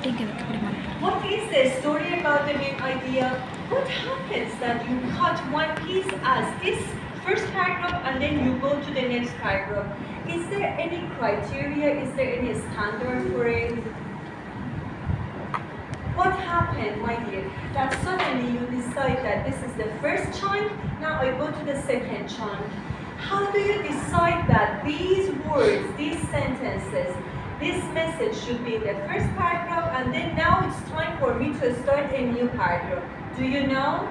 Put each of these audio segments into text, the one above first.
What is the story about the main idea? What happens that you cut one piece as this first paragraph and then you go to the next paragraph? Is there any criteria? Is there any standard for it? What happened, my dear, that suddenly you decide that this is the first chunk, now I go to the second chunk? How do you decide that these words, these sentences, this message should be in the first paragraph and then now it's time for me to start a new paragraph? Do you know?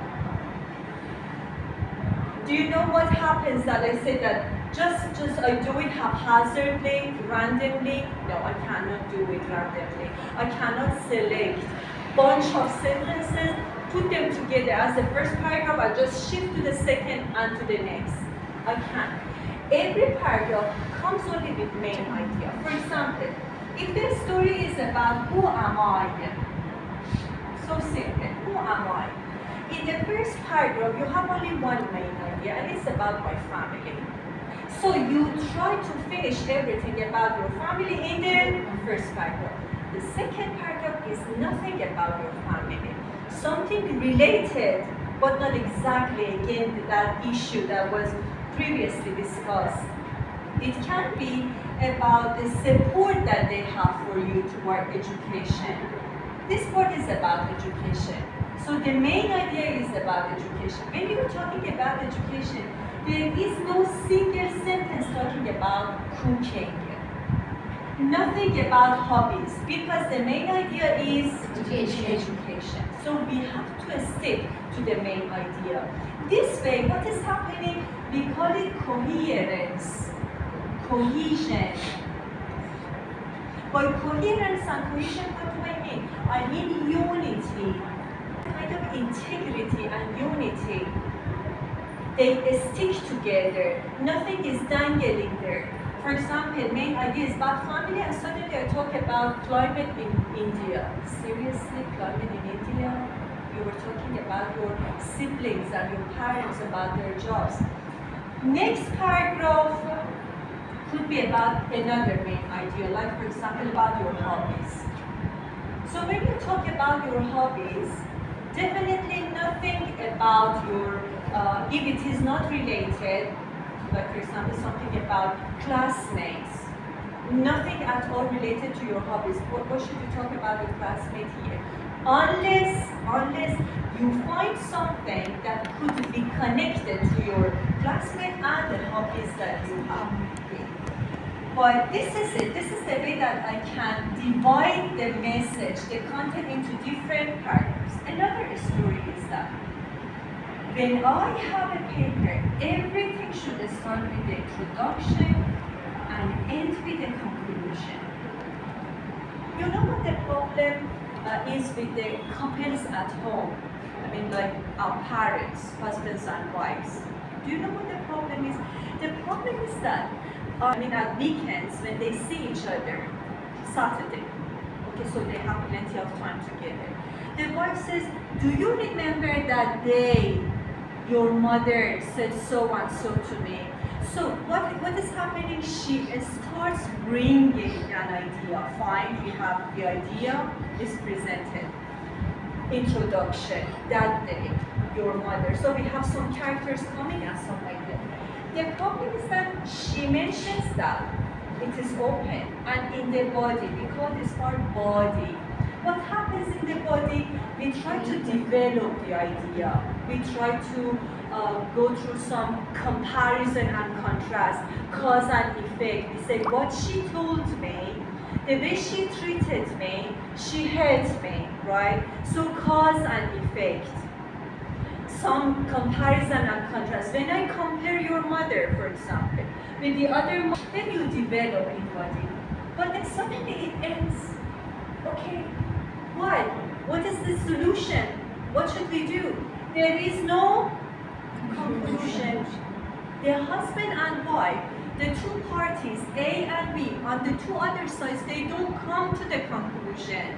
Do you know what happens that I said that just I do it haphazardly, randomly? No, I cannot do it randomly. I cannot select bunch of sentences, put them together as the first paragraph and just shift to the second and to the next. I can't. Every paragraph comes only with main idea. For example, if the story is about who am I, so simple, who am I? In the first paragraph, you have only one main idea, and it's about my family. So you try to finish everything about your family in the first paragraph. The second paragraph is nothing about your family. Something related, but not exactly, again, that issue that was previously discussed. It can be about the support that they have for you toward education. This part is about education. So the main idea is about education. When you're talking about education, there is no single sentence talking about cooking. Nothing about hobbies, because the main idea is education. So we have to stick to the main idea. This way, what is happening? We call it coherence, cohesion. By coherence and cohesion, what do I mean? I mean unity, kind of integrity and unity. They stick together. Nothing is dangling there. For example, main idea is about family, and suddenly I talk about climate in India. Seriously, climate in India? You were talking about your siblings and your parents, about their jobs. Next paragraph could be about another main idea, like for example, about your hobbies. So when you talk about your hobbies, definitely nothing about your, if it is not related, like for example, something about classmates, nothing at all related to your hobbies. What should you talk about your classmate here? Unless you find something that could be connected to your classmate and the hobbies that you have. But this is it. This is the way that I can divide the message, the content into different paragraphs. Another story is that when I have a paper, everything should start with the introduction and end with the conclusion. You know what the problem is with the couples at home? I mean, like our parents, husbands and wives. Do you know what the problem is? The problem is that, at weekends when they see each other, Saturday, okay, so they have plenty of time together. The wife says, do you remember that day your mother said so and so to me? So what is happening? She starts bringing an idea. Fine, we have the idea is presented. Introduction, that day, your mother. So we have some characters coming and some like that. The problem is that she mentions that it is open and in the body, we call this part body. What happens in the body? We try to develop the idea. We try to go through some comparison and contrast, cause and effect. We say, what she told me, the way she treated me, she hurt me, right? So cause and effect. Some comparison and contrast. When I compare your mother, for example, with the other mother, then you develop in body. But then suddenly it ends. Okay, why? What is the solution? What should we do? There is no conclusion. The husband and wife, the two parties, A and B, on the two other sides, they don't come to the conclusion.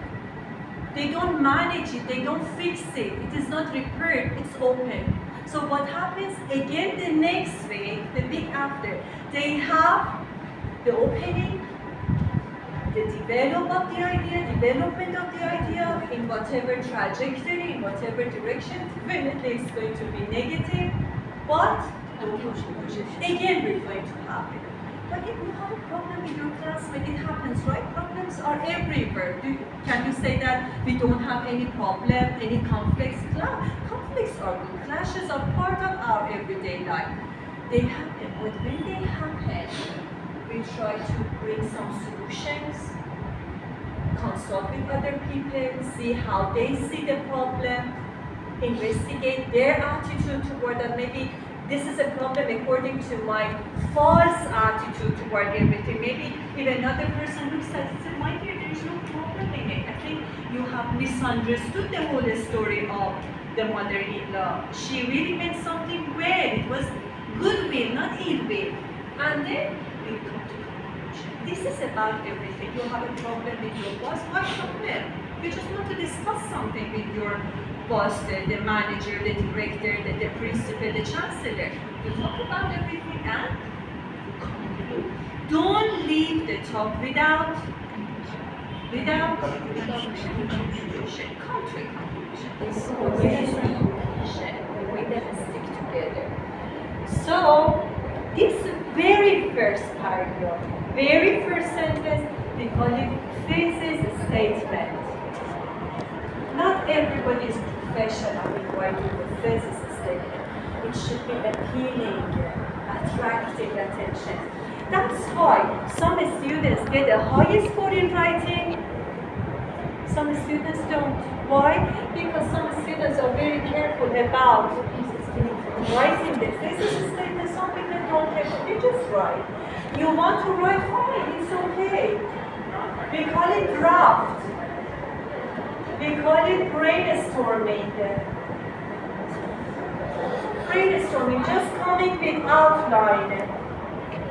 They don't manage it, they don't fix it. It is not repaired, it's open. So what happens again the next week, the week after, they have the opening, the development of the idea in whatever trajectory, in whatever direction. Definitely it's going to be negative, but don't push it. Again, we're going to happen. But if you have a problem with your classmate, it happens, right? Problems are everywhere. Can you say that we don't have any problem, any conflicts? Conflicts are good. Clashes are part of our everyday life. They happen, but when they happen, we try to bring some solutions, consult with other people, see how they see the problem, investigate their attitude toward that. Maybe this is a problem according to my false attitude toward everything. Maybe if another person looks at it and says, my dear, there's no problem in it. I think you have misunderstood the whole story of the mother-in-law. She really meant something well. It was goodwill, not ill will. And then we come to conclusion. This is about everything. You have a problem with your boss, what problem? You just want to discuss something with your boss, the manager, the director, the principal, the chancellor. You talk about everything and conclude. Don't leave the talk without conclusion. Come to a conclusion. We then stick together. So, this very first paragraph, very first sentence, we call it thesis statement. Not everybody is professional in writing the thesis statement. It should be appealing, attracting attention. That's why some students get a high score in writing, some students don't. Why? Because some students are very careful about writing the thesis statement. Some people don't have to, they just write. You want to write, fine, it's okay. We call it draft. We call it brainstorming. Brainstorming, just coming with outline.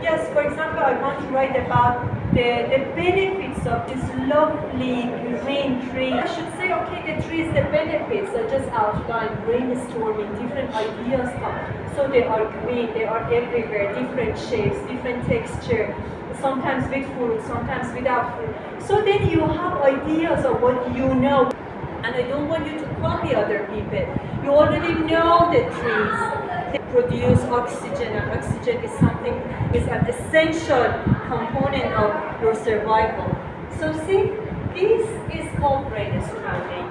Yes, for example, I want to write about the benefits of this lovely green tree. I should say, okay, the trees, the benefits, I just outline, brainstorming, different ideas come. So they are green, they are everywhere, different shapes, different texture, sometimes with fruit, sometimes without fruit. So then you have ideas of what you know. And I don't want you to copy other people. You already know the trees. They produce oxygen, and oxygen is an essential component of your survival. So see, this is called brainstorming.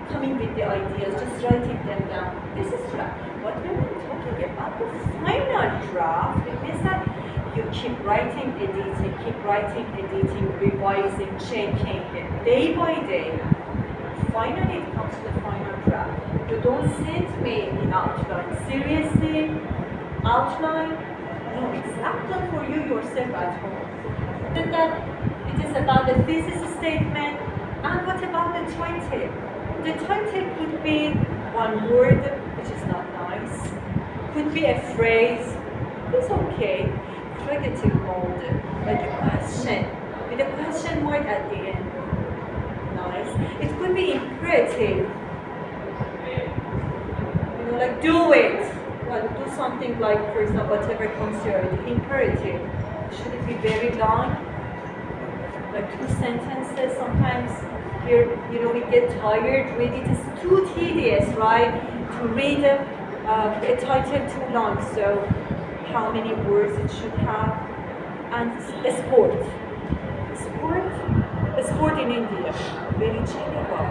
Coming with the ideas, just writing them down. This is draft. What we're talking about, the final draft, it means that you keep writing, editing, revising, changing it day by day. Finally, it comes to the final draft. You don't send me the outline. Seriously? Outline? No, it's not done for you yourself at home. Then that it is about the thesis statement. And what about the title? The title could be one word, which is not nice. Could be a phrase. It's okay. Fregative mode, like a question, with a question mark at the end. Nice. It could be imperative. You know, like do it. Well, do something like, for example, whatever comes to your idea. Imperative. Should it be very long? Like 2 sentences. Sometimes here, you know, we get tired. Read it is too tedious, right? To read a title too long. So, how many words it should have? And a sport. Sport in India, very general.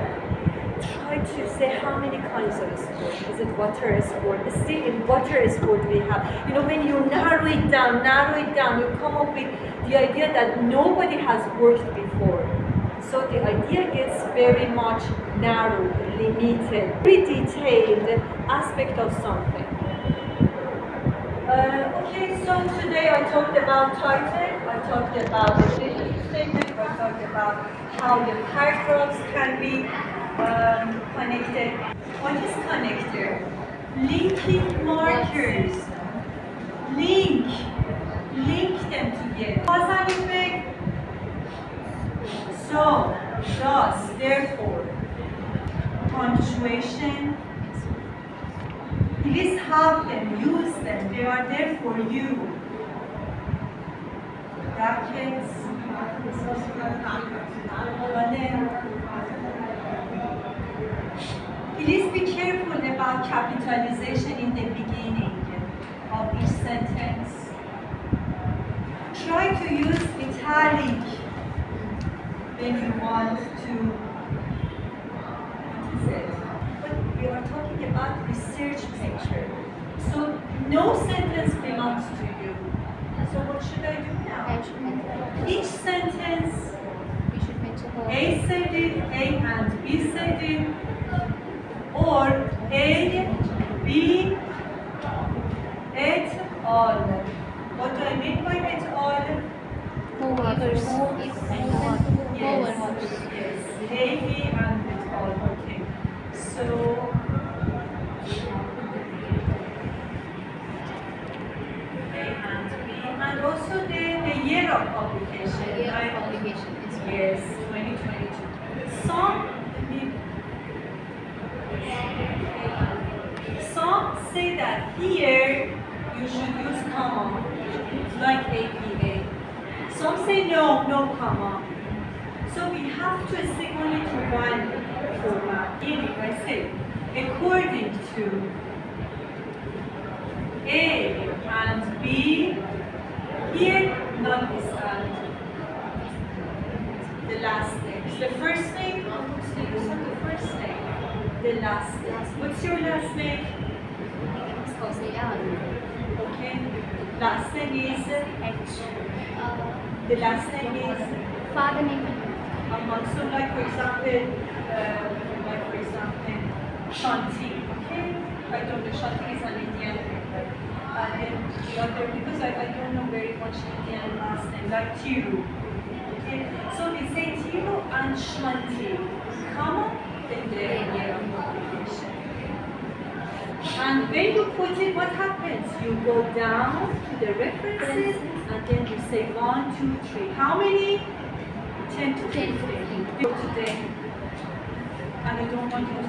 Try to say how many kinds of sport. Is it water sport? Still in water sport we have. You know, when you narrow it down, you come up with the idea that nobody has worked before. So the idea gets very much narrow, limited, very detailed aspect of something. Okay, so today I talked about title, I talked about the thesis statement, I talked about how the paragraphs can be connected. What is connector? Linking markers. Link them together. Cause and effect. So, thus, therefore, punctuation. Please have them, use them, they are there for you. Brackets, Please be careful about capitalization in the beginning of each sentence. Try to use italic when you want to, what is it? But we are talking about research paper. So no sentence belongs to you. So what should I do now? Each sentence, A said it, A and B said it, or A, B, et al. What do I mean by et al? Co-workers. Yes, A, B, and et al. Okay. So, A and B, and also the year of publication. right? Yes, 2022. Some say that here you should use comma, like APA. Some say no, no comma. So we have to stick only to one format. Meaning, I say, according to A and B, here not this and the last name. The first name, what's the use of the first name? The last name. What's your last name? Okay. Last name is the last name is Father name. so like for example, Shanti. Okay. I don't know. Shanti is an Indian name. And then the other, because I don't know very much Indian last name, like Tiru. Okay. So we say Tiru and Shanti, comma, then the year of publication. And when you put it, what happens? You go down to the references and then you say 1, 2, 3. How many? 10 to 15. Go to them. And I don't want you to